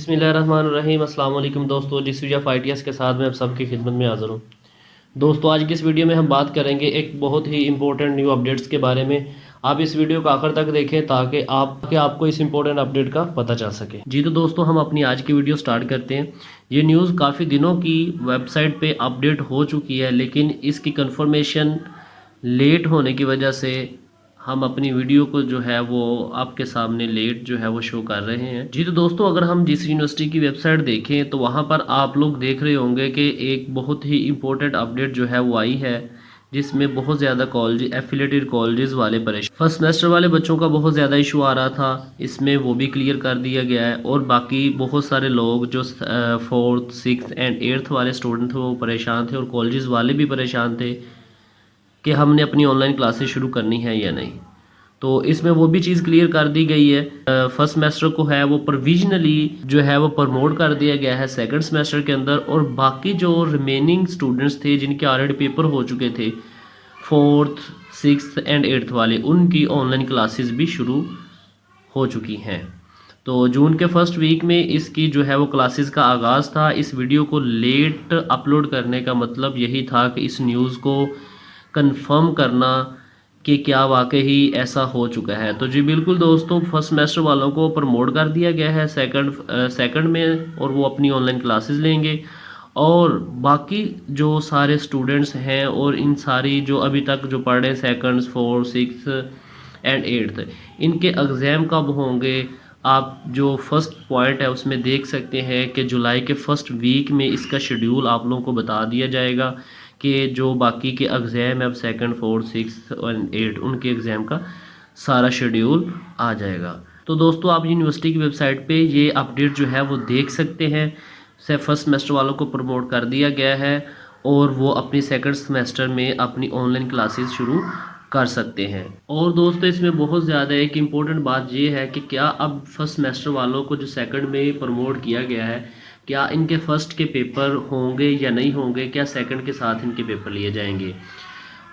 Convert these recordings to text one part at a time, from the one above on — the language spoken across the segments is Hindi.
बिस्मिल्लाहिर्रहमानिर्रहीम। अस्सलाम वालेकुम दोस्तों, Gcuf ITS के साथ मैं आप सबकी खिदमत में हाज़िर हूँ। दोस्तों, आज की इस वीडियो में हम बात करेंगे एक बहुत ही इंपॉर्टेंट न्यू अपडेट्स के बारे में। आप इस वीडियो को आखिर तक देखें ताकि आपको इस इंपॉर्टेंट अपडेट का पता चल सके। जी तो दोस्तों, हम अपनी आज की वीडियो स्टार्ट करते हैं। ये न्यूज़ काफ़ी दिनों की वेबसाइट पे अपडेट हो चुकी है, लेकिन इसकी कंफर्मेशन लेट होने की वजह से हम अपनी वीडियो को जो है वो आपके सामने लेट जो है वो शो कर रहे हैं। जी तो दोस्तों, अगर हम जिस यूनिवर्सिटी की वेबसाइट देखें तो वहाँ पर आप लोग देख रहे होंगे कि एक बहुत ही इम्पोर्टेंट अपडेट जो है वो आई है, जिसमें बहुत ज़्यादा कॉलेज एफिलेटेड कॉलेजेस वाले परेशान, फर्स्ट सेमेस्टर वाले बच्चों का बहुत ज़्यादा इशू आ रहा था, इसमें वो भी क्लियर कर दिया गया है। और बाकी बहुत सारे लोग जो फोर्थ सिक्स एंड एट्थ वाले स्टूडेंट थे वो परेशान थे, और कॉलेजेस वाले भी परेशान थे कि हमने अपनी ऑनलाइन क्लासेस शुरू करनी है या नहीं। तो इसमें वो भी चीज़ क्लियर कर दी गई है। फर्स्ट सेमेस्टर को है वो प्रोविजनली जो है वो प्रमोट कर दिया गया है सेकंड सेमेस्टर के अंदर, और बाकी जो रिमेनिंग स्टूडेंट्स थे जिनके ऑलरेडी पेपर हो चुके थे, फोर्थ सिक्स्थ एंड एट्थ वाले, उनकी ऑनलाइन क्लासेस भी शुरू हो चुकी हैं। तो जून के फर्स्ट वीक में इसकी जो है वो क्लासेस का आगाज़ था। इस वीडियो को लेट अपलोड करने का मतलब यही था कि इस न्यूज़ को कंफर्म करना कि क्या वाकई ही ऐसा हो चुका है। तो जी बिल्कुल दोस्तों, फर्स्ट सेमेस्टर वालों को प्रमोट कर दिया गया है सेकंड में, और वो अपनी ऑनलाइन क्लासेस लेंगे। और बाकी जो सारे स्टूडेंट्स हैं और इन सारी जो अभी तक जो पढ़ रहे हैं second fourth six and eighth, इनके एग्ज़ाम कब होंगे, आप जो फर्स्ट पॉइंट है उसमें देख सकते हैं कि जुलाई के फर्स्ट वीक में इसका शेड्यूल आप लोगों को बता दिया जाएगा कि जो बाकी के एग्ज़ाम है अब सेकंड फोर्थ सिक्स और एट, उनके एग्ज़ाम का सारा शेड्यूल आ जाएगा। तो दोस्तों, आप यूनिवर्सिटी की वेबसाइट पे ये अपडेट जो है वो देख सकते हैं। से फर्स्ट सेमेस्टर वालों को प्रमोट कर दिया गया है और वो अपनी सेकंड सेमेस्टर में अपनी ऑनलाइन क्लासेस शुरू कर सकते हैं। और दोस्तों, इसमें बहुत ज़्यादा एक इम्पोर्टेंट बात ये है कि क्या अब फर्स्ट सेमेस्टर वालों को जो सेकंड में प्रमोट किया गया है, क्या इनके फर्स्ट के पेपर होंगे या नहीं होंगे, क्या सेकंड के साथ इनके पेपर लिए जाएंगे,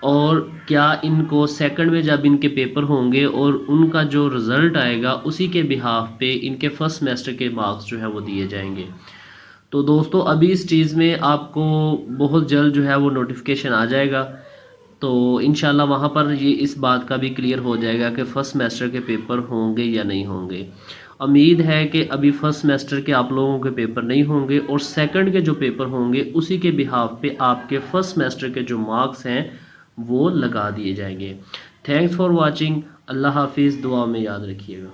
और क्या इनको सेकंड में जब इनके पेपर होंगे और उनका जो रिज़ल्ट आएगा उसी के बिहाफ पे इनके फर्स्ट सेमेस्टर के मार्क्स जो है वो दिए जाएंगे। तो दोस्तों, अभी इस चीज़ में आपको बहुत जल्द जो है वो नोटिफिकेशन आ जाएगा। तो इंशाल्लाह वहाँ पर ये इस बात का भी क्लियर हो जाएगा कि फ़र्स्ट सेमेस्टर के पेपर होंगे या नहीं होंगे। उम्मीद है कि अभी फर्स्ट सेमेस्टर के आप लोगों के पेपर नहीं होंगे, और सेकंड के जो पेपर होंगे उसी के बिहाफ पे आपके फर्स्ट सेमेस्टर के जो मार्क्स हैं वो लगा दिए जाएंगे। Thanks for watching. अल्लाह हाफिज़। दुआ में याद रखिएगा।